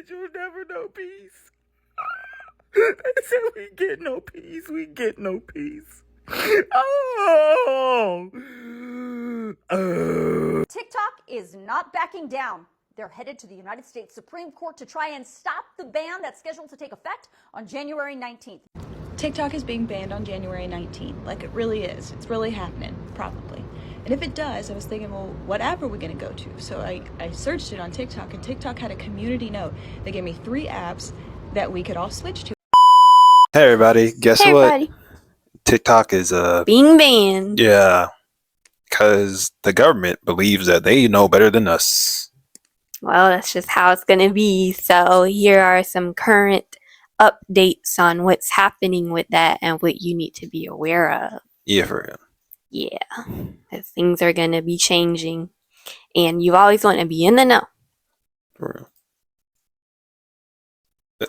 you'll never know peace. They said we get no peace. We get no peace. Oh. TikTok is not backing down. They're headed to the United States Supreme Court to try and stop the ban that's scheduled to take effect on January 19th. TikTok is being banned on January 19th. Like, it really is. It's really happening, probably. And if it does, I was thinking, well, what app are we going to go to? So I searched it on TikTok, and TikTok had a community note. They gave me 3 apps that we could all switch to. Hey everybody, guess Hey, what? everybody. TikTok is Being banned. yeah, because the government believes that they know better than us. Well, that's just how it's gonna be. So here are some current updates on what's happening with that and what you need to be aware of. Yeah, for real. Yeah, 'cause things are gonna be changing, and you always want to be in the know. For real.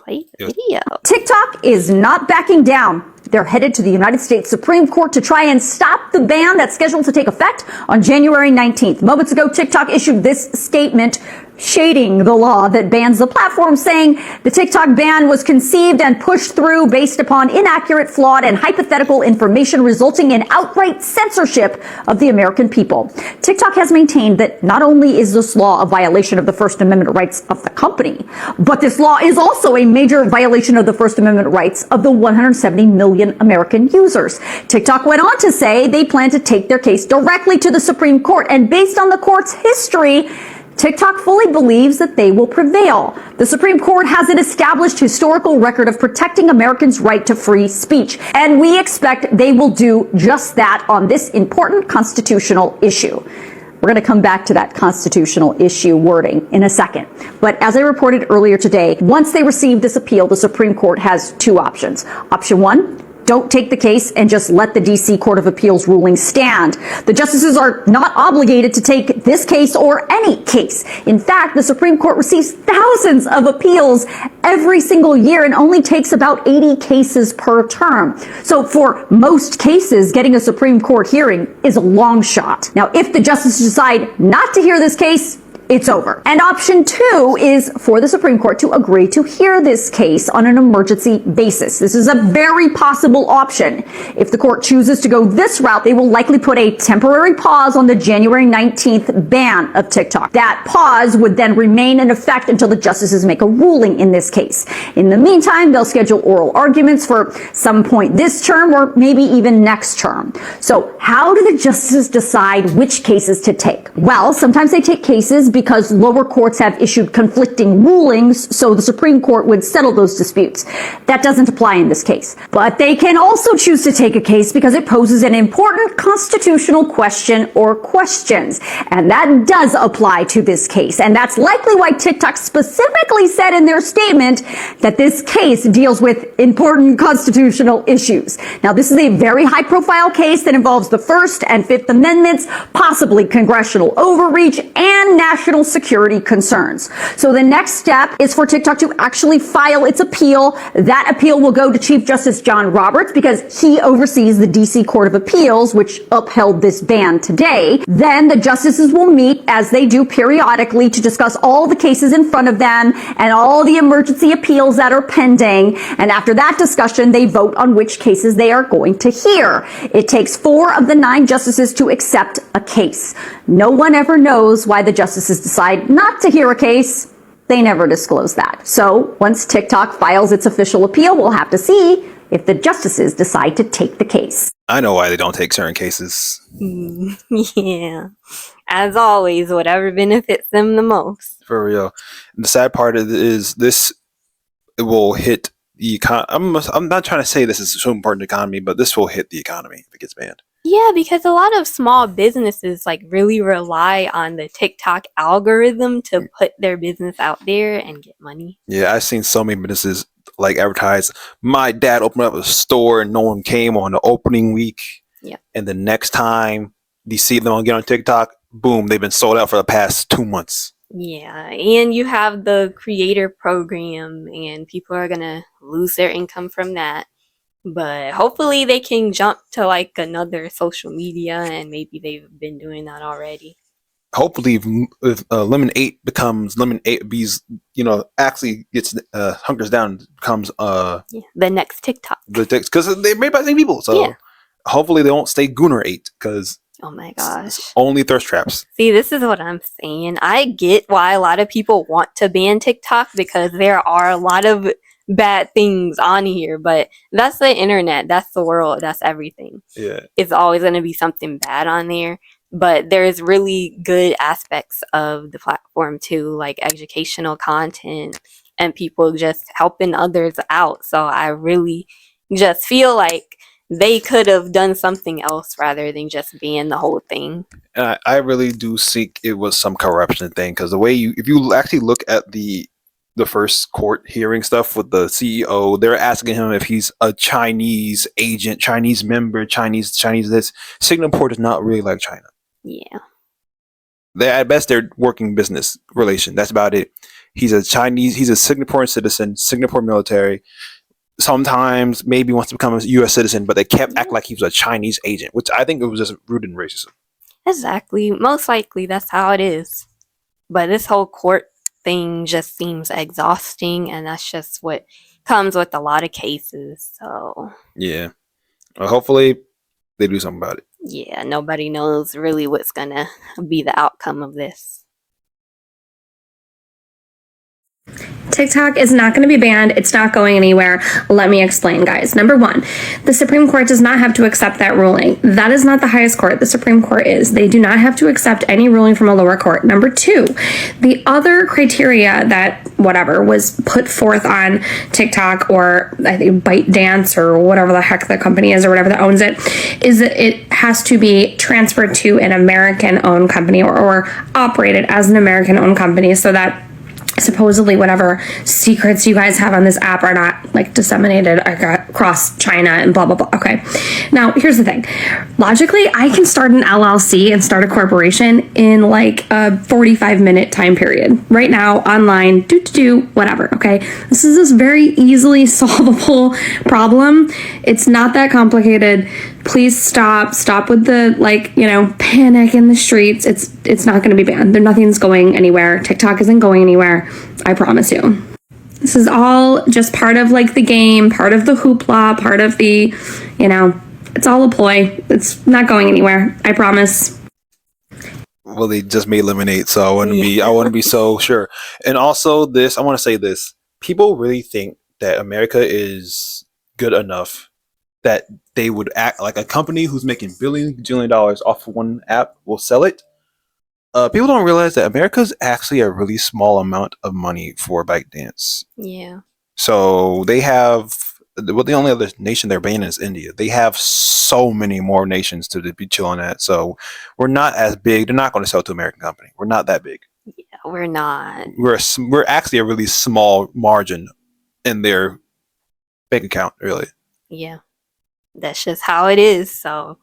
Play the Yeah. video. TikTok is not backing down. They're headed to the United States Supreme Court to try and stop the ban that's scheduled to take effect on January 19th. Moments ago, TikTok issued this statement shading the law that bans the platform, saying the TikTok ban was conceived and pushed through based upon inaccurate, flawed, and hypothetical information, resulting in outright censorship of the American people. TikTok has maintained that not only is this law a violation of the First Amendment rights of the company, but this law is also a major violation of the First Amendment rights of the 170 million American users. TikTok went on to say they plan to take their case directly to the Supreme Court, and based on the court's history, TikTok fully believes that they will prevail. The Supreme Court has an established historical record of protecting Americans' right to free speech, and we expect they will do just that on this important constitutional issue. We're going to come back to that constitutional issue wording in a second. But as I reported earlier today, once they receive this appeal, the Supreme Court has 2 options. Option 1, don't take the case and just let the D.C. Court of Appeals ruling stand. The justices are not obligated to take this case or any case. In fact, the Supreme Court receives thousands of appeals every single year and only takes about 80 cases per term. So for most cases, getting a Supreme Court hearing is a long shot. Now, if the justices decide not to hear this case, it's over. And option 2 is for the Supreme Court to agree to hear this case on an emergency basis. This is a very possible option. If the court chooses to go this route, they will likely put a temporary pause on the January 19th ban of TikTok. That pause would then remain in effect until the justices make a ruling in this case. In the meantime, they'll schedule oral arguments for some point this term or maybe even next term. So how do the justices decide which cases to take? Well, sometimes they take cases because lower courts have issued conflicting rulings, so the Supreme Court would settle those disputes. That doesn't apply in this case. But they can also choose to take a case because it poses an important constitutional question or questions. And that does apply to this case. And that's likely why TikTok specifically said in their statement that this case deals with important constitutional issues. Now, this is a very high-profile case that involves the First and Fifth Amendments, possibly congressional overreach, and national security concerns. So the next step is for TikTok to actually file its appeal. That appeal will go to Chief Justice John Roberts because he oversees the D.C. Court of Appeals, which upheld this ban today. Then the justices will meet, as they do periodically, to discuss all the cases in front of them and all the emergency appeals that are pending. And after that discussion, they vote on which cases they are going to hear. It takes 4 of the 9 justices to accept a case. No one ever knows why the justices decide not to hear a case. They never disclose that. So once TikTok files its official appeal, we'll have to see if the justices decide to take the case. I know why they don't take certain cases. Yeah. As always, whatever benefits them the most. For real. And the sad part is this will hit the I'm not trying to say this is so important to the economy, but this will hit the economy if it gets banned. Yeah, because a lot of small businesses like really rely on the TikTok algorithm to put their business out there and get money. Yeah, I've seen so many businesses like advertise, my dad opened up a store and no one came on the opening week. Yeah. And the next time you see them get on TikTok, boom, they've been sold out for the past 2 months. Yeah, and you have the creator program and people are gonna lose their income from that. But hopefully they can jump to like another social media, and maybe they've been doing that already. hopefully if lemon 8 becomes lemon 8b's, actually gets hunkers down, becomes the next TikTok. because they're made by the same people, so Yeah. hopefully they won't stay Gooner 8 because Oh my gosh. it's only thirst traps. See, this is what I'm saying. I get why a lot of people want to ban TikTok because there are a lot of bad things on here, but that's the internet, that's the world, that's everything. Yeah. It's always going to be something bad on there, but there's really good aspects of the platform too, like educational content and people just helping others out. So I really just feel like they could have done something else rather than just ban the whole thing. And I really do think it was some corruption thing, because the way if you actually look at the first court hearing stuff with the CEO, they're asking him if he's a Chinese agent, Chinese member, Chinese this. Singapore does not really like China. Yeah. At best they're working business relation. That's about it. He's a Singaporean citizen, Singapore military. Sometimes maybe wants to become a U.S. citizen, but they kept acting like he was a Chinese agent, which I think it was just rooted in racism. Exactly. Most likely that's how it is. But this whole court thing just seems exhausting, and that's just what comes with a lot of cases. So yeah, well, hopefully they do something about it. Yeah, nobody knows really what's gonna be the outcome of this. TikTok is not going to be banned. It's not going anywhere. Let me explain, guys. Number one, the Supreme Court does not have to accept that ruling. That is not the highest court. The Supreme Court is. They do not have to accept any ruling from a lower court. Number two, the other criteria that was put forth on TikTok, or I think ByteDance or whatever the heck the company is or whatever that owns it, is that it has to be transferred to an American-owned company or operated as an American-owned company, so that supposedly whatever secrets you guys have on this app are not like disseminated across China and blah blah blah. Okay, now here's the thing. Logically, I can start an LLC and start a corporation in like a 45-minute time period right now, online, whatever. Okay, this is this very easily solvable problem. It's not that complicated. Please stop with the panic in the streets. It's not going to be banned. Nothing's going anywhere. TikTok isn't going anywhere. I promise you. This is all just part of the game, part of the hoopla, part of the, it's all a ploy. It's not going anywhere. I promise. Well, they just made lemonade, so I wouldn't be so sure. And also I want to say this. People really think that America is good enough that they would act like a company who's making bajillion dollars off of one app will sell it. People don't realize that America's actually a really small amount of money for ByteDance. Yeah. So they have, the only other nation they're banning is India. They have so many more nations to be chilling at. So we're not as big. They're not going to sell to an American company. We're not that big. Yeah, we're not. We're actually a really small margin in their bank account, really. Yeah. That's just how it is. So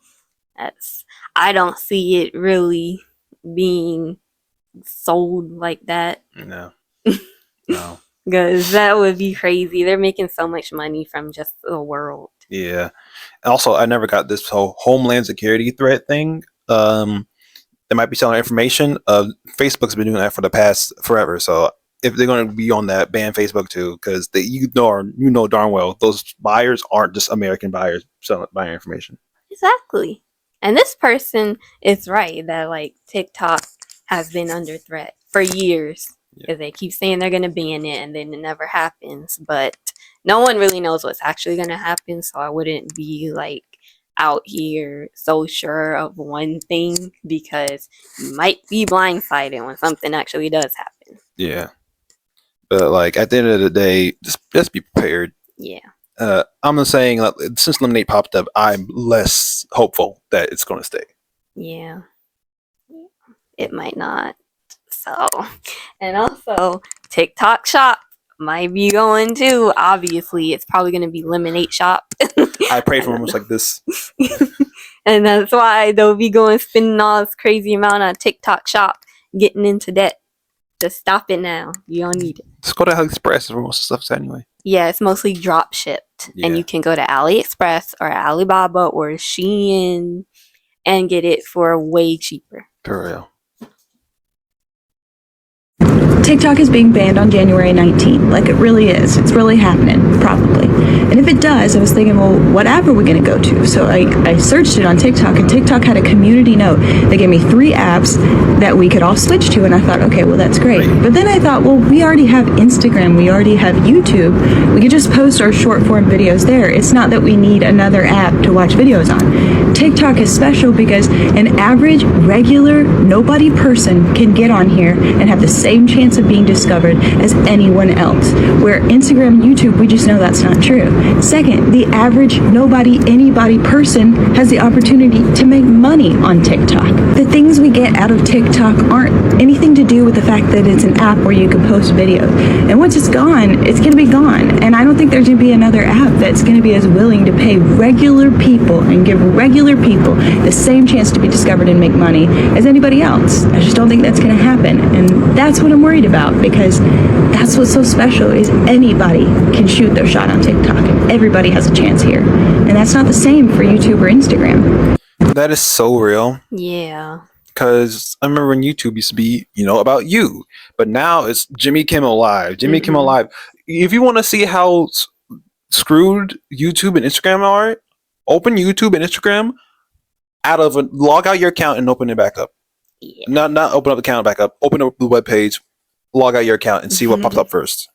I don't see it really being sold like that. No. Because that would be crazy. They're making so much money from just the world. Yeah. Also, I never got this whole Homeland Security threat thing. They might be selling information. Facebook's been doing that for the past forever. So if they're going to be on that, ban Facebook too, because you know darn well those buyers aren't just American buyers buying information. Exactly. And this person is right that TikTok has been under threat for years, because they keep saying they're going to ban it and then it never happens. But no one really knows what's actually going to happen, so I wouldn't be out here so sure of one thing, because you might be blindsided when something actually does happen. Yeah. But at the end of the day, just be prepared. Yeah. I'm just saying, since Lemonade popped up, I'm less hopeful that it's going to stay. Yeah. It might not. So, and also TikTok Shop might be going too. Obviously, it's probably going to be Lemonade Shop. I pray for moments like this. And that's why they'll be spending all this crazy amount on TikTok Shop, getting into debt. Just stop it now. You don't need it. Just go to AliExpress for most of the stuff anyway. Yeah, it's mostly drop shipped. Yeah. And you can go to AliExpress or Alibaba or Shein and get it for way cheaper. For real. TikTok is being banned on January 19th. Like, it really is. It's really happening, probably. And if it does, I was thinking, well, what app are we going to go to? So I searched it on TikTok, and TikTok had a community note. They gave me 3 apps that we could all switch to, and I thought, okay, well, that's great. But then I thought, well, we already have Instagram. We already have YouTube. We could just post our short-form videos there. It's not that we need another app to watch videos on. TikTok is special because an average, regular, nobody person can get on here and have the same chance of being discovered as anyone else. Where Instagram and YouTube, we just know that's not true. Second, the average, nobody, anybody person has the opportunity to make money on TikTok. The things we get out of TikTok aren't anything to do with the fact that it's an app where you can post videos. And once it's gone, it's going to be gone. And I don't think there's going to be another app that's going to be as willing to pay regular people and give regular people the same chance to be discovered and make money as anybody else. I just don't think that's going to happen. And that's what I'm worried about, because that's what's so special is anybody can shoot their shot on TikTok and everybody has a chance here. And that's not the same for YouTube or Instagram. That is so real. Yeah. Because I remember when YouTube used to be, about you. But now it's Jimmy Kimmel Live. Jimmy Kimmel Live. If you want to see how screwed YouTube and Instagram are, open YouTube and Instagram, log out your account and open it back up. Yeah. Not open up the account back up. Open up the web page, log out your account, and see what pops up first.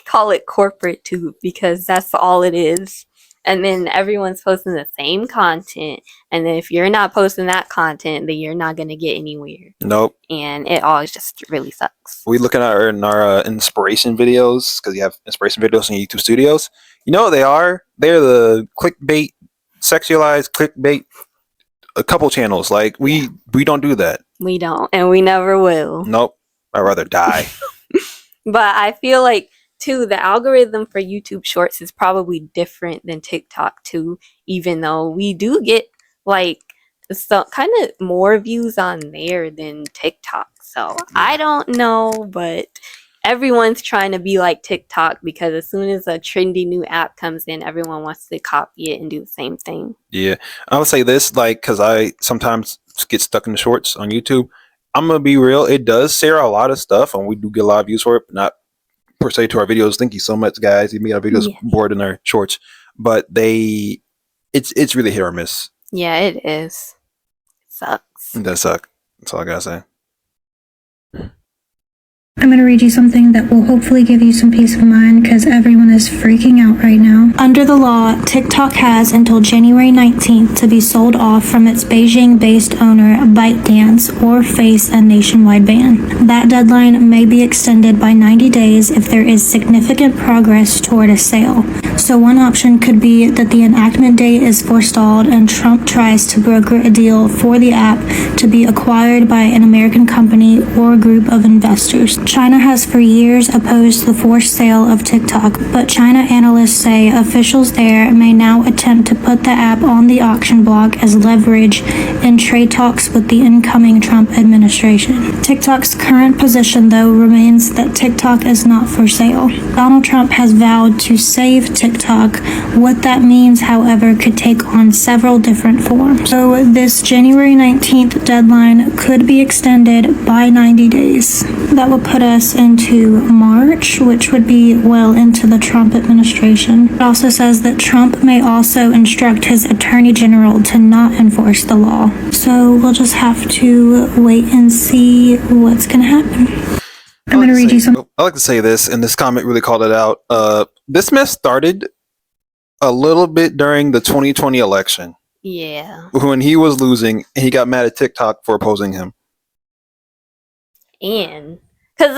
Call it corporate too, because that's all it is. And then everyone's posting the same content. And then if you're not posting that content, then you're not going to get anywhere. Nope. And it always just really sucks. We looking at our inspiration videos, because you have inspiration videos in YouTube Studios. You know what they are? They're the clickbait, sexualized clickbait, a couple channels. Like, we don't do that. We don't. And we never will. Nope. I'd rather die. But I feel like, too, the algorithm for YouTube Shorts is probably different than TikTok, too, even though we do get, some kind of more views on there than TikTok. So, I don't know, but everyone's trying to be like TikTok, because as soon as a trendy new app comes in, everyone wants to copy it and do the same thing. Yeah. I would say this, because I sometimes get stuck in the shorts on YouTube. I'm going to be real. It does share a lot of stuff, and we do get a lot of views for it, but not per se to our videos. Thank you so much, guys. You made our videos board in our shorts, but it's really hit or miss. Yeah, it is. It sucks. It does suck. That's all I gotta say. I'm going to read you something that will hopefully give you some peace of mind, because everyone is freaking out right now. Under the law, TikTok has until January 19th to be sold off from its Beijing-based owner ByteDance or face a nationwide ban. That deadline may be extended by 90 days if there is significant progress toward a sale. So one option could be that the enactment date is forestalled and Trump tries to broker a deal for the app to be acquired by an American company or group of investors. China has for years opposed the forced sale of TikTok, but China analysts say officials there may now attempt to put the app on the auction block as leverage in trade talks with the incoming Trump administration. TikTok's current position, though, remains that TikTok is not for sale. Donald Trump has vowed to save TikTok. What that means, however, could take on several different forms. So this January 19th deadline could be extended by 90 days. That would put us into March, which would be well into the Trump administration. It also says that Trump may also instruct his attorney general to not enforce the law. So we'll just have to wait and see what's going to happen. I'm going to read you some. I like to say this, and this comment really called it out. This mess started a little bit during the 2020 election. Yeah. When he was losing, and he got mad at TikTok for opposing him. And because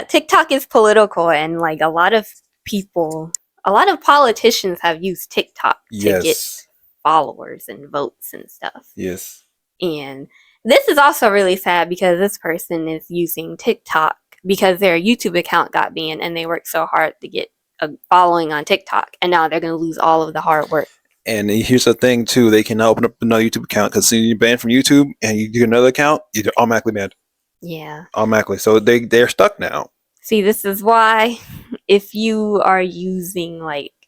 TikTok is political, and a lot of politicians have used TikTok to get followers and votes and stuff. Yes. And this is also really sad, because this person is using TikTok because their YouTube account got banned, and they worked so hard to get a following on TikTok, and now they're going to lose all of the hard work. And here's the thing too: they can now open up another YouTube account, because you're banned from YouTube, and you get another account, you're automatically banned. Yeah. Automatically. So they're stuck now. See, this is why if you are using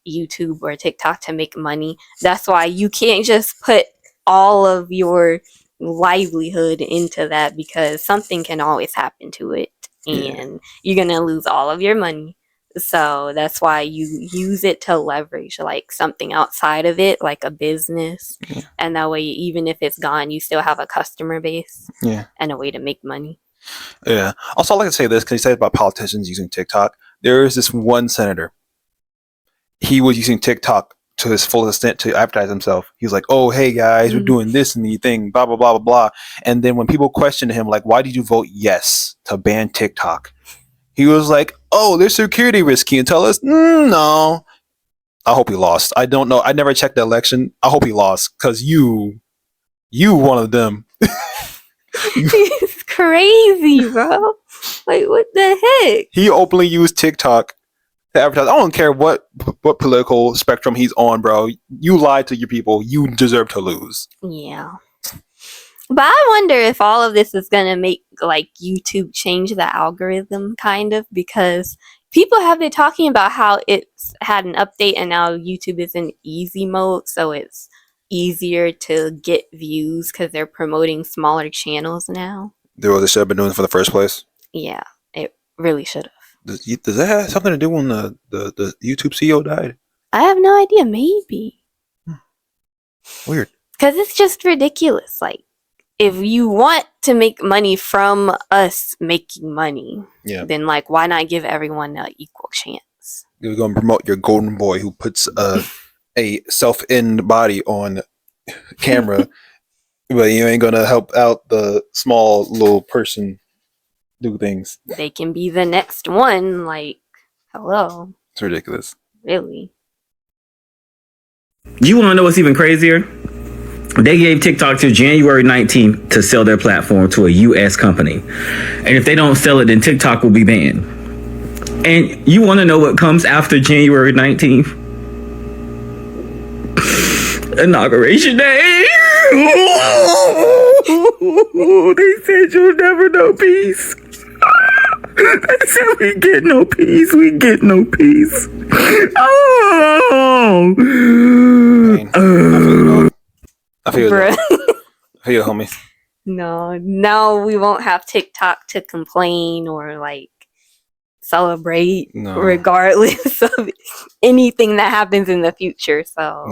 YouTube or TikTok to make money, that's why you can't just put all of your livelihood into that, because something can always happen to it. and you're gonna lose all of your money. So that's why you use it to leverage like something outside of it, like a business. And that way, even if it's gone, you still have a customer base and a way to make money. Yeah. Also, I like to say this because you said about politicians using TikTok. There is this one senator. He was using TikTok to his full extent to advertise himself. He was like, "Oh, hey guys, we're doing this and the thing, blah blah blah blah blah." And then when people questioned him, like, "Why did you vote yes to ban TikTok?" He was like, "Oh, there's security risk. Can you tell us?" No. I hope he lost. I don't know. I never checked the election. I hope he lost because you one of them. It's crazy, bro. Like, what the heck? He openly used TikTok to advertise. I don't care what political spectrum he's on, bro. You lied to your people. You deserve to lose. Yeah. But I wonder if all of this is going to make like YouTube change the algorithm kind of, because people have been talking about how it's had an update and now YouTube is in easy mode. So it's easier to get views because they're promoting smaller channels now. They should have been doing it for the first place. Yeah, it really should have. Does that have something to do when the YouTube CEO died? I have no idea. Maybe. Weird. Because it's just ridiculous. Like, if you want to make money from us making money, then like, why not give everyone an equal chance? You're going to promote your golden boy who puts a self-in body on camera, but you ain't going to help out the small little person do things. They can be the next one. Like, hello. It's ridiculous. Really? You want to know what's even crazier? They gave TikTok till January 19th to sell their platform to a U.S. company. And if they don't sell it, then TikTok will be banned. And you want to know what comes after January 19th? Inauguration day. They said you'll never know peace. They said we get no peace. We get no peace. Oh. I feel it. I feel it, homie. No, now we won't have TikTok to complain or like celebrate regardless of anything that happens in the future. So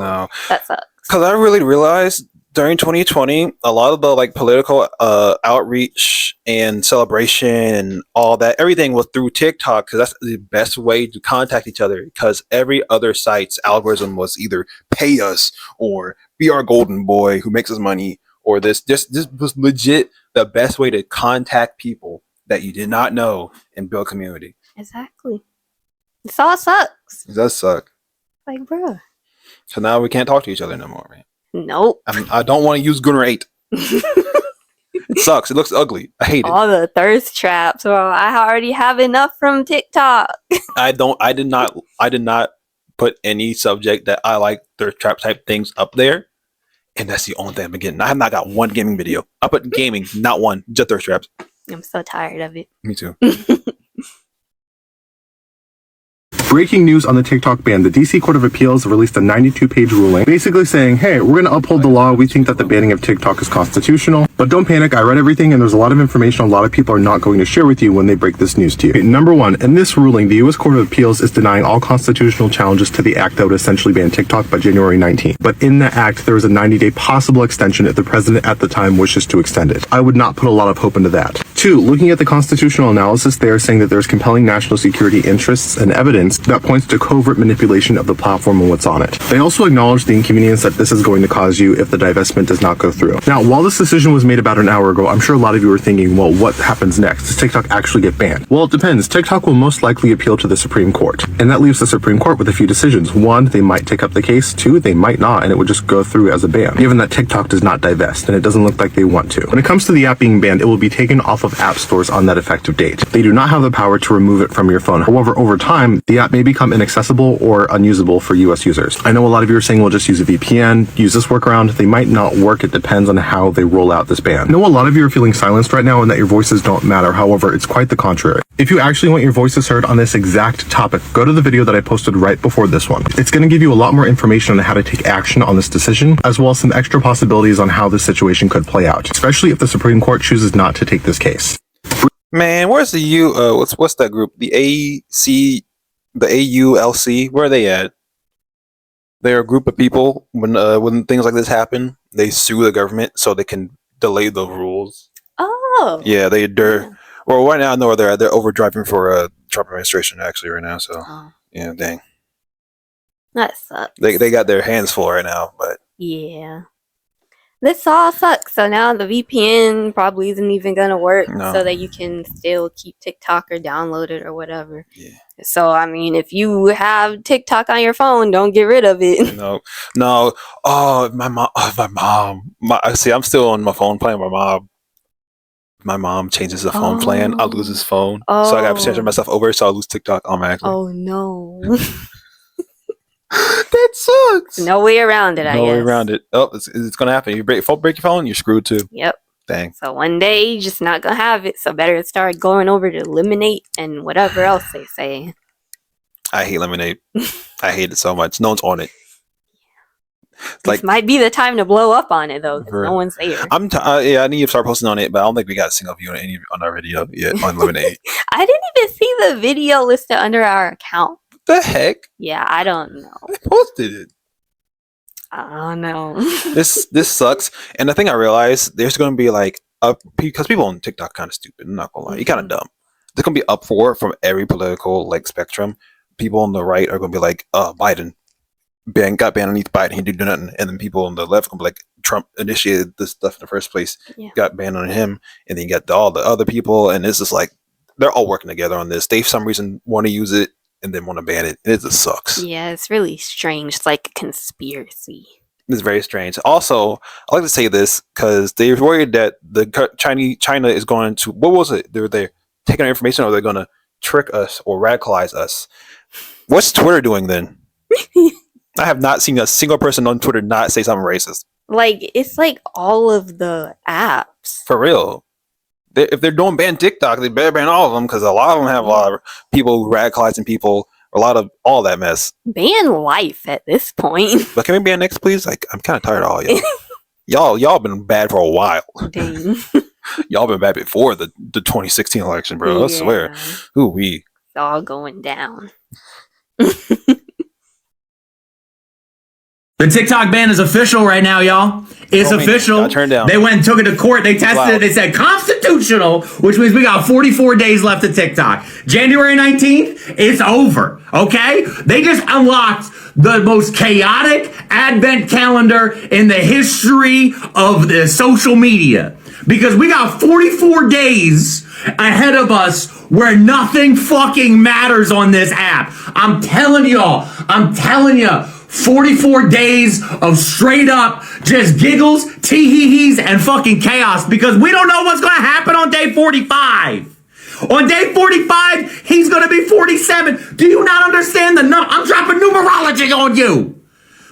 that sucks. Because I really realized during 2020, a lot of the like political outreach and celebration and all that, everything was through TikTok because that's the best way to contact each other. Because every other site's algorithm was either pay us or be our golden boy who makes us money, or this was legit the best way to contact people that you did not know and build community. Exactly. This all sucks. It does suck. Like, bruh. So now we can't talk to each other no more, man. Nope. I don't want to use Gunner 8. It sucks. It looks ugly. I hate it. All the thirst traps. Well, I already have enough from TikTok. I did not put any subject that I like thirst trap type things up there. And that's the only thing I've been getting. I have not got one gaming video. I put gaming, not one, just thirst traps. I'm so tired of it. Me too. Breaking news on the TikTok ban. The DC Court of Appeals released a 92-page ruling basically saying, hey, we're going to uphold the law. We think that the banning of TikTok is constitutional. But don't panic. I read everything, and there's a lot of information a lot of people are not going to share with you when they break this news to you. Okay, number one, in this ruling, the U.S. Court of Appeals is denying all constitutional challenges to the act that would essentially ban TikTok by January 19th. But in the act, there is a 90-day possible extension if the president at the time wishes to extend it. I would not put a lot of hope into that. Two, looking at the constitutional analysis, they are saying that there's compelling national security interests and evidence that points to covert manipulation of the platform and what's on it. They also acknowledge the inconvenience that this is going to cause you if the divestment does not go through. Now, while this decision was made about an hour ago, I'm sure a lot of you are thinking, well, what happens next? Does TikTok actually get banned? Well, it depends. TikTok will most likely appeal to the Supreme Court. And that leaves the Supreme Court with a few decisions. One, they might take up the case. Two, they might not, and it would just go through as a ban, given that TikTok does not divest, and it doesn't look like they want to. When it comes to the app being banned, it will be taken off of app stores on that effective date. They do not have the power to remove it from your phone. However, over time, the app may become inaccessible or unusable for US users. I know a lot of you are saying, well, just use a VPN, use this workaround. They might not work. It depends on how they roll out this ban. I know a lot of you are feeling silenced right now and that your voices don't matter. However, it's quite the contrary. If you actually want your voices heard on this exact topic, go to the video that I posted right before this one. It's going to give you a lot more information on how to take action on this decision, as well as some extra possibilities on how this situation could play out, especially if the Supreme Court chooses not to take this case. Man, where's the what's that group? The AULC. Where are they at? They're a group of people. When things like this happen, they sue the government so they can delay the rules. Oh. Yeah, they're. Well, right now I know where they're at. They're overdriving for Trump administration actually right now. So yeah, dang. That sucks. They got their hands full right now, but yeah. This all sucks. So now the VPN probably isn't even gonna work, so that you can still keep TikTok or download it or whatever. Yeah. So I mean, if you have TikTok on your phone, don't get rid of it. No. Oh, my mom. See, I'm still on my phone playing with my mom. My mom changes the phone plan. I lose his phone, so I got to change myself over, so I lose TikTok automatically. Oh no. That sucks. No way around it, I guess. No way around it. Oh, it's gonna happen. You break your phone, you're screwed too. Yep. Dang. So one day, you're just not gonna have it. So better start going over to Lemonade and whatever else they say. I hate Lemonade. I hate it so much. No one's on it. This might be the time to blow up on it though, because no one's there. I need to start posting on it, but I don't think we got a single view on our video yet on Lemonade. I didn't even see the video listed under our account. The heck? Yeah, I don't know. I posted it. I don't know. This sucks. And the thing I realized, there's going to be like because people on TikTok kind of stupid. I'm not gonna lie, you're kind of dumb. There's going to be uproar from every political spectrum. People on the right are going to be like, Biden got banned underneath Biden. He didn't do nothing. And then people on the left going to be like, Trump initiated this stuff in the first place. Yeah. Got banned on him. And then you got all the other people. And it's just like they're all working together on this. They for some reason want to use it and then want to ban it. It just sucks. Yeah, it's really strange. It's like a conspiracy. It's very strange. Also, I like to say this because they're worried that China is going to, what was it? They're taking our information, or they're going to trick us or radicalize us. What's Twitter doing then? I have not seen a single person on Twitter not say something racist. Like, it's like all of the apps. For real. If they're doing ban TikTok, they better ban all of them, because a lot of them have a lot of people radicalizing people, a lot of all that mess. Ban life at this point. But can we ban X, please? Like, I'm kind of tired of all y'all. y'all been bad for a while. Dang. Y'all been bad before the 2016 election, bro. I swear. Ooh, It's all going down. The TikTok ban is official right now, y'all. It's official. Turned down. They went and took it to court. They tested it. They said constitutional, which means we got 44 days left of TikTok. January 19th, it's over. Okay? They just unlocked the most chaotic advent calendar in the history of the social media. Because we got 44 days ahead of us where nothing fucking matters on this app. I'm telling y'all. 44 days of straight up just giggles, tee-hee-hees, and fucking chaos, because we don't know what's going to happen on day 45. On day 45, he's going to be 47. Do you not understand the number? I'm dropping numerology on you.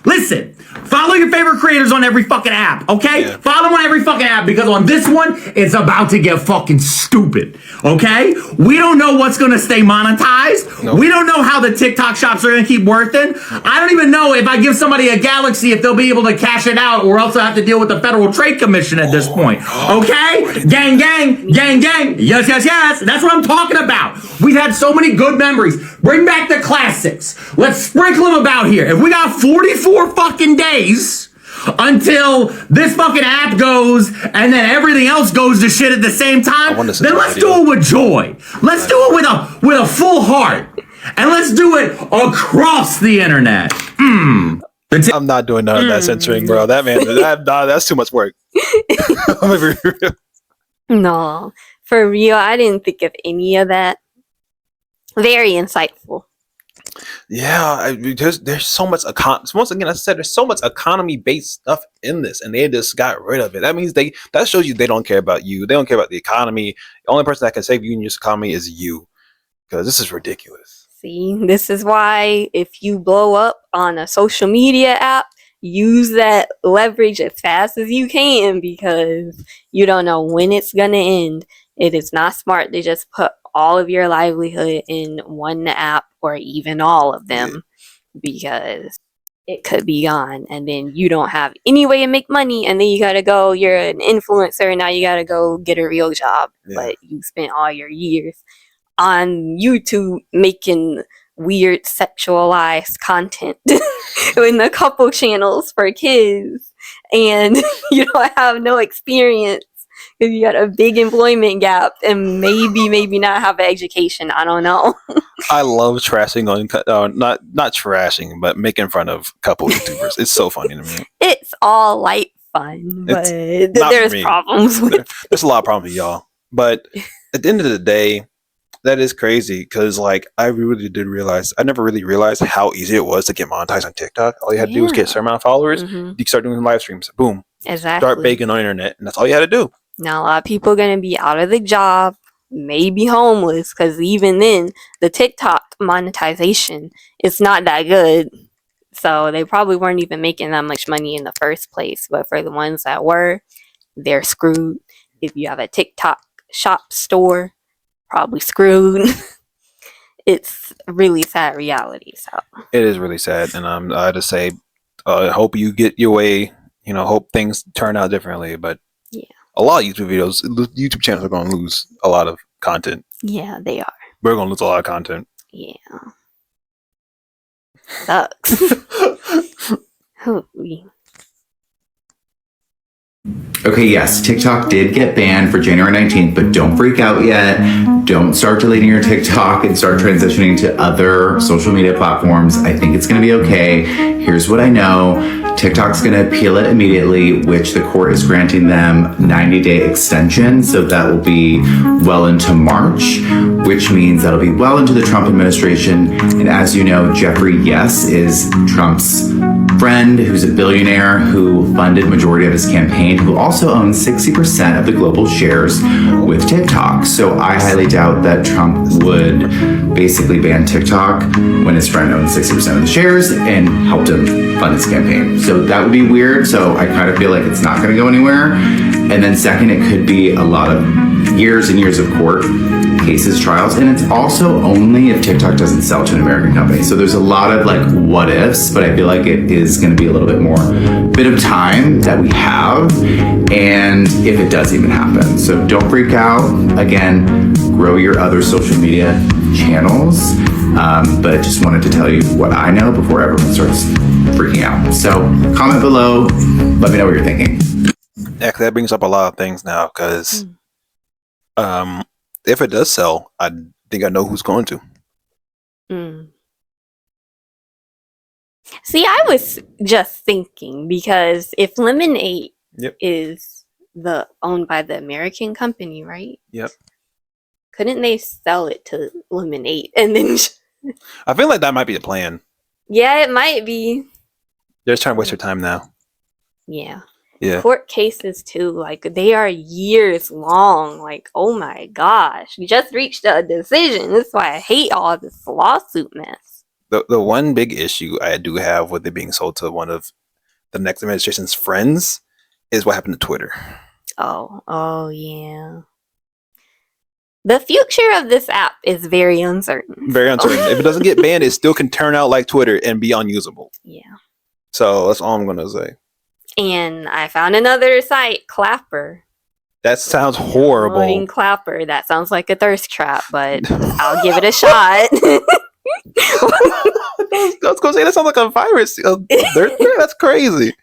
Listen, follow your favorite creators on every fucking app, okay? Yeah. Follow them on every fucking app, because on this one, it's about to get fucking stupid, okay? We don't know what's going to stay monetized. Nope. We don't know how the TikTok shops are going to keep working. I don't even know if I give somebody a Galaxy if they'll be able to cash it out, or else I'll have to deal with the Federal Trade Commission at this point, okay? Gang, gang, gang, gang. Yes, yes, yes. That's what I'm talking about. We've had so many good memories. Bring back the classics. Let's sprinkle them about here. If we got 44 fucking days until this fucking app goes and then everything else goes to shit at the same time, then let's do it with joy. Let's do it with a full heart. And let's do it across the internet. I'm not doing none of that censoring, bro. That's too much work. No, for real, I didn't think of any of that. Very insightful. Yeah, there's so much once again, I said there's so much economy-based stuff in this, and they just got rid of it. That means that shows you they don't care about you. They don't care about the economy. The only person that can save you in your economy is you, because this is ridiculous. See, this is why if you blow up on a social media app, use that leverage as fast as you can, because you don't know when it's gonna end. It is not smart to just put all of your livelihood in one app, or even all of them, because it could be gone, and then you don't have any way to make money, and then you gotta go, you're an influencer, and now you gotta go get a real job. But you spent all your years on YouTube making weird sexualized content in a couple channels for kids, and you don't have no experience because you got a big employment gap and maybe not have an education. I don't know. I love trashing on not trashing, but making fun of a couple YouTubers. It's so funny to me. It's all light fun, but there's problems with there's a lot of problems with y'all. But at the end of the day, that is crazy because like I never really realized how easy it was to get monetized on TikTok. All you had to do was get a certain amount of followers. You start doing live streams. Boom. Exactly. Start baking on the internet, and that's all you had to do. Now a lot of people are gonna be out of the job, maybe homeless, because even then the TikTok monetization is not that good. So they probably weren't even making that much money in the first place. But for the ones that were, they're screwed. If you have a TikTok shop store, probably screwed. It's a really sad reality. So it is really sad, and I just say, hope you get your way. You know, hope things turn out differently. But yeah, a lot of YouTube channels are going to lose a lot of content. Yeah, they are. We're going to lose a lot of content. Yeah, sucks. Okay, yes, TikTok did get banned for January 19th, but don't freak out yet. Don't start deleting your TikTok and start transitioning to other social media platforms. I think it's going to be okay. Here's what I know. TikTok's going to appeal it immediately, which the court is granting them 90-day extension. So that will be well into March, which means that'll be well into the Trump administration. And as you know, Jeffrey Yes is Trump's friend, who's a billionaire who funded majority of his campaign, who also owns 60% of the global shares with TikTok. So I highly doubt that Trump would basically ban TikTok when his friend owns 60% of the shares and helped him fund his campaign. So that would be weird. So I kind of feel like it's not going to go anywhere. And then second, it could be a lot of years and years of court cases, trials, and it's also only if TikTok doesn't sell to an American company. So there's a lot of like what ifs, but I feel like it is going to be a little bit of time that we have, and if it does even happen. So don't freak out. Again, grow your other social media channels, but just wanted to tell you what I know before everyone starts freaking out. So comment below, let me know what you're thinking. Yeah, that brings up a lot of things now because if it does sell, I think I know who's going to. See, I was just thinking, because if Lemonade is owned by the American company, right? Yep. Couldn't they sell it to Lemonade and then? I feel like that might be the plan. Yeah, it might be. They're just trying to waste their time now. Yeah. Yeah. Court cases too, like they are years long. Like, oh my gosh, we just reached a decision. That's why I hate all this lawsuit mess. The one big issue I do have with it being sold to one of the next administration's friends is what happened to Twitter. Oh yeah. The future of this app is very uncertain. Very uncertain. If it doesn't get banned, it still can turn out like Twitter and be unusable. Yeah. So that's all I'm gonna say. And I found another site, Clapper. That sounds horrible. Clapper. That sounds like a thirst trap, but I'll give it a shot. I was gonna say that sounds like a virus. That's crazy.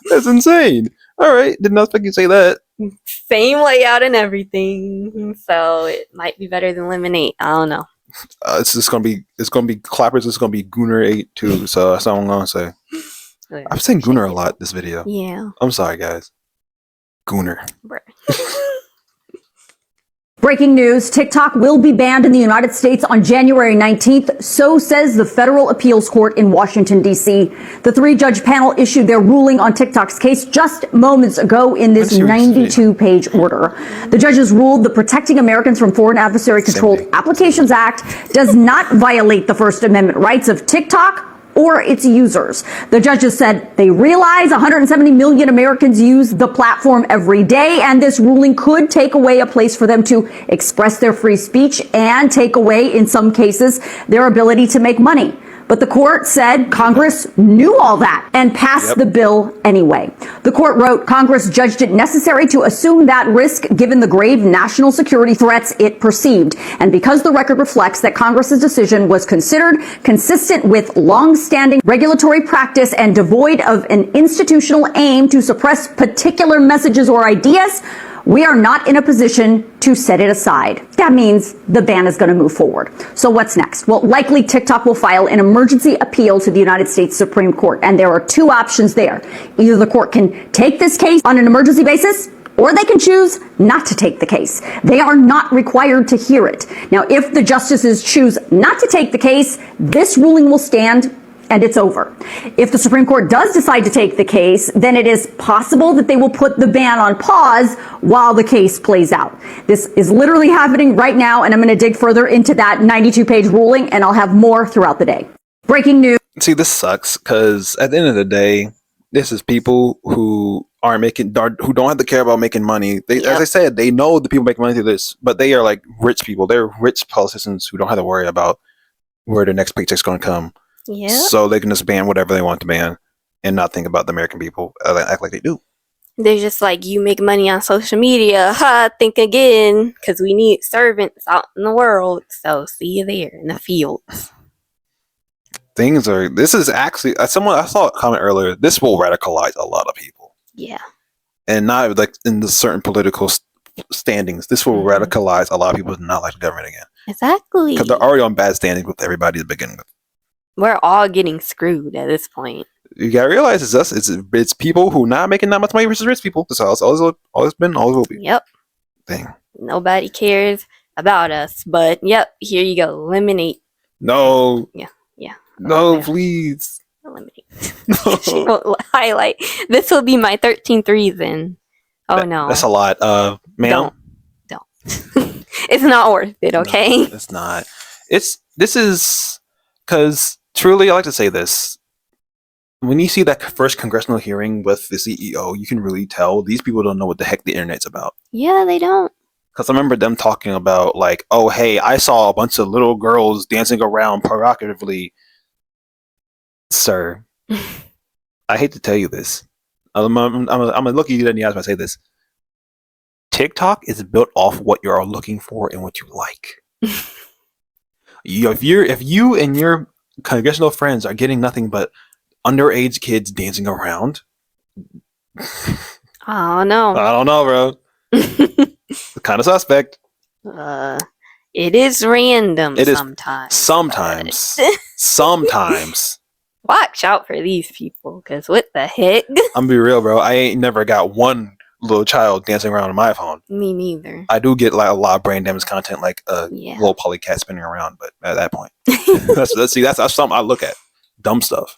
That's insane. All right, did not expect you to say that. Same layout and everything, so it might be better than Lemonade. I don't know. It's gonna be Clappers. It's gonna be Gooner 8 too. So that's all I'm gonna say. I've seen Gooner a lot this video. Yeah. I'm sorry, guys. Gooner. Breaking news, TikTok will be banned in the United States on January 19th, so says the Federal Appeals Court in Washington, D.C. The three-judge panel issued their ruling on TikTok's case just moments ago in this 92-page order. The judges ruled the Protecting Americans from Foreign Adversary-Controlled Applications Act does not violate the First Amendment rights of TikTok or its users. The judges said they realize 170 million Americans use the platform every day, and this ruling could take away a place for them to express their free speech and take away, in some cases, their ability to make money. But the court said Congress knew all that and passed the bill anyway. The court wrote, Congress judged it necessary to assume that risk given the grave national security threats it perceived. And because the record reflects that Congress's decision was considered consistent with long-standing regulatory practice and devoid of an institutional aim to suppress particular messages or ideas, we are not in a position to set it aside. That means the ban is going to move forward. So what's next? Well, likely TikTok will file an emergency appeal to the United States Supreme Court. And there are two options there. Either the court can take this case on an emergency basis, or they can choose not to take the case. They are not required to hear it. Now, if the justices choose not to take the case, this ruling will stand and it's over. If the Supreme Court does decide to take the case, then it is possible that they will put the ban on pause while the case plays out. This is literally happening right now, and I'm going to dig further into that 92-page ruling, and I'll have more throughout the day. Breaking news. See, this sucks because at the end of the day, this is people who aren't who don't have to care about making money. As I said, they know the people make money through this, but they are like rich people. They're rich politicians who don't have to worry about where their next paycheck's going to come. Yeah. So they can just ban whatever they want to ban and not think about the American people. Act like they do. They're just like, you make money on social media. Think again, because we need servants out in the world. So see you there in the fields. This is actually, I saw a comment earlier, this will radicalize a lot of people. Yeah. And not like in the certain political standings. This will radicalize a lot of people to not like the government again. Exactly. Because they're already on bad standing with everybody to begin with. We're all getting screwed at this point. You gotta realize it's us. It's people who not making that much money versus rich people. That's how it's always been, always will be. Yep. Thing. Nobody cares about us, but yep, here you go. Eliminate. No. Yeah. No, please. Eliminate. Highlight. This will be my 13th reason. Oh no. That's a lot. Ma'am. Don't. It's not worth it, okay? No, it's not. This is because truly, I like to say this. When you see that first congressional hearing with the CEO, you can really tell these people don't know what the heck the internet's about. Yeah, they don't. Because I remember them talking about like, oh, hey, I saw a bunch of little girls dancing around provocatively. Sir, I hate to tell you this. I'm gonna look at you in the eyes when I say this. TikTok is built off what you are looking for and what you like. If you and your congressional friends are getting nothing but underage kids dancing around, oh no, I don't know, bro. Kind of suspect. It is random. It is sometimes. Sometimes. Watch out for these people, because what the heck? I'm gonna be real, bro. I ain't never got one little child dancing around on my phone. Me neither. I do get like a lot of brain damage content, like a little polycat spinning around, but at that point, that's something I look at. Dumb stuff.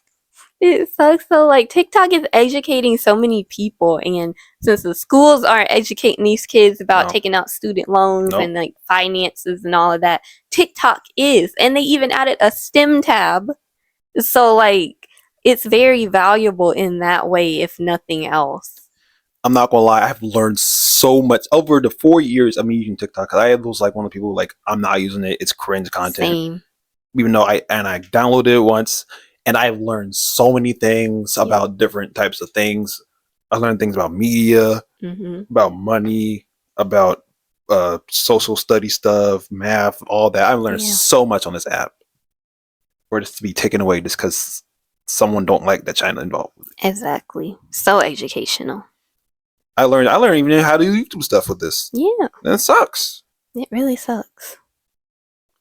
It sucks though. Like TikTok is educating so many people, and since the schools aren't educating these kids about taking out student loans and like finances and all of that, TikTok is, and they even added a STEM tab. So like it's very valuable in that way, if nothing else. I'm not gonna lie, I've learned so much over the 4 years I'm using TikTok. I was like one of the people like I'm not using it. It's cringe content. Same. Even though I downloaded it once. And I've learned so many things about different types of things. I learned things about media, about money, about social study stuff, math, all that. I've learned so much on this app. For this to be taken away just because someone don't like that China involved with it. Exactly. So educational. I learned even how to do YouTube stuff with this. Yeah. And it sucks. It really sucks.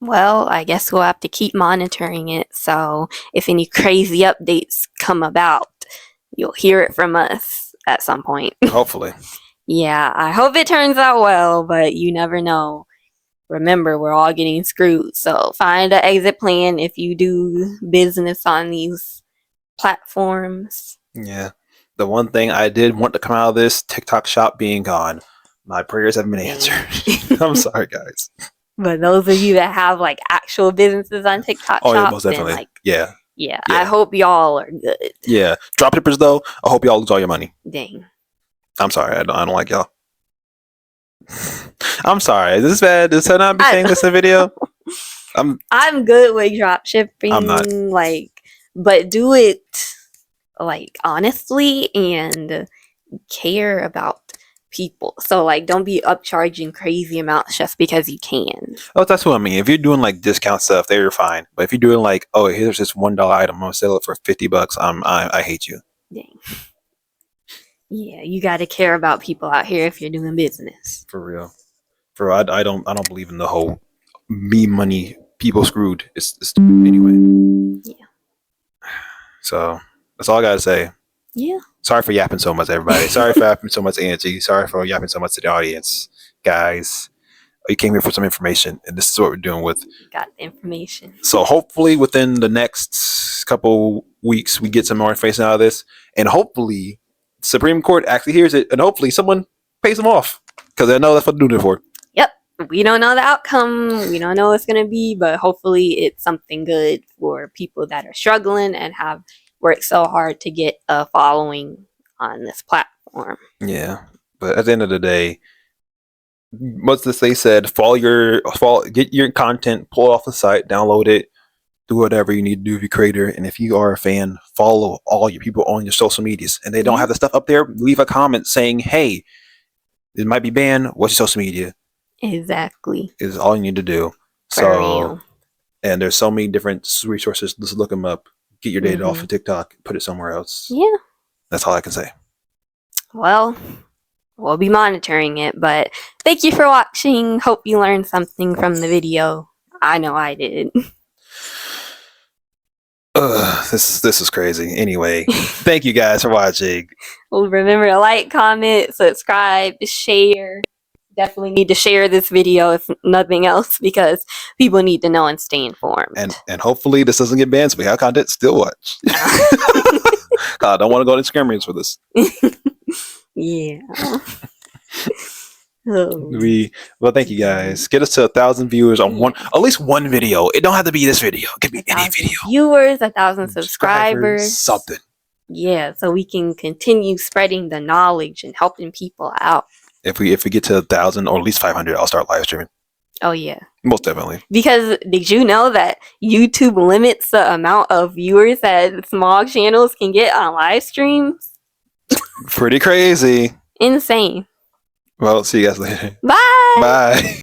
Well, I guess we'll have to keep monitoring it. So if any crazy updates come about, you'll hear it from us at some point. Hopefully. Yeah, I hope it turns out well, but you never know. Remember, we're all getting screwed. So find an exit plan if you do business on these platforms. Yeah. The one thing I did want to come out of this, TikTok shop being gone. My prayers have been answered. I'm sorry, guys. But those of you that have like actual businesses on TikTok yeah, shops, most definitely. like, Yeah, I hope y'all are good. Yeah. Drop tippers though, I hope y'all lose all your money. Dang. I'm sorry, I don't like y'all. I'm sorry. Is this bad? Does I not be saying this in a video? I'm good with drop shipping. I'm not. Like, but do it like honestly and care about people. So like, don't be upcharging crazy amounts just because you can. Oh, that's what I mean. If you're doing like discount stuff, there you're fine. But if you're doing like, oh, here's this $1 item, I'm gonna sell it for $50. I hate you. Dang. Yeah, you got to care about people out here if you're doing business. For real. For real, I don't believe in the whole me money people screwed. It's stupid anyway. Yeah. So that's all I gotta say. Yeah. Sorry for yapping so much, everybody. Sorry for yapping so much, Angie. Sorry for yapping so much to the audience, guys. You came here for some information, and this is what we're doing with. Got the information. So hopefully within the next couple weeks, we get some more information out of this, and hopefully Supreme Court actually hears it, and hopefully someone pays them off, because I know that's what they're doing it for. Yep. We don't know the outcome. We don't know what it's going to be, but hopefully it's something good for people that are struggling and have worked so hard to get a following on this platform. Yeah, but at the end of the day, what's this? They said, get your content, pull it off the site, download it, do whatever you need to do if you're a creator. And if you are a fan, follow all your people on your social medias. And they don't have the stuff up there, leave a comment saying, hey, it might be banned. What's your social media? Exactly. Is all you need to do. For real. And there's so many different resources. Just look them up. Get your data off of TikTok, put it somewhere else. Yeah. That's all I can say. Well, we'll be monitoring it, but thank you for watching. Hope you learned something from the video. I know I did. This is crazy. Anyway, thank you guys for watching. Well, remember to like, comment, subscribe, share. Definitely need to share this video if nothing else, because people need to know and stay informed. And hopefully this doesn't get banned so we have content to still watch. I don't want to go to Instagram Reels for this. Yeah. Well, thank you guys. Get us to 1,000 viewers on at least one video. It don't have to be this video. It could be any video. Viewers, 1,000 subscribers. Something. Yeah, so we can continue spreading the knowledge and helping people out. If we get to 1,000 or at least 500, I'll start live streaming. Oh yeah, most definitely. Because did you know that YouTube limits the amount of viewers that small channels can get on live streams? Pretty crazy. Insane. Well, see you guys later. Bye. Bye.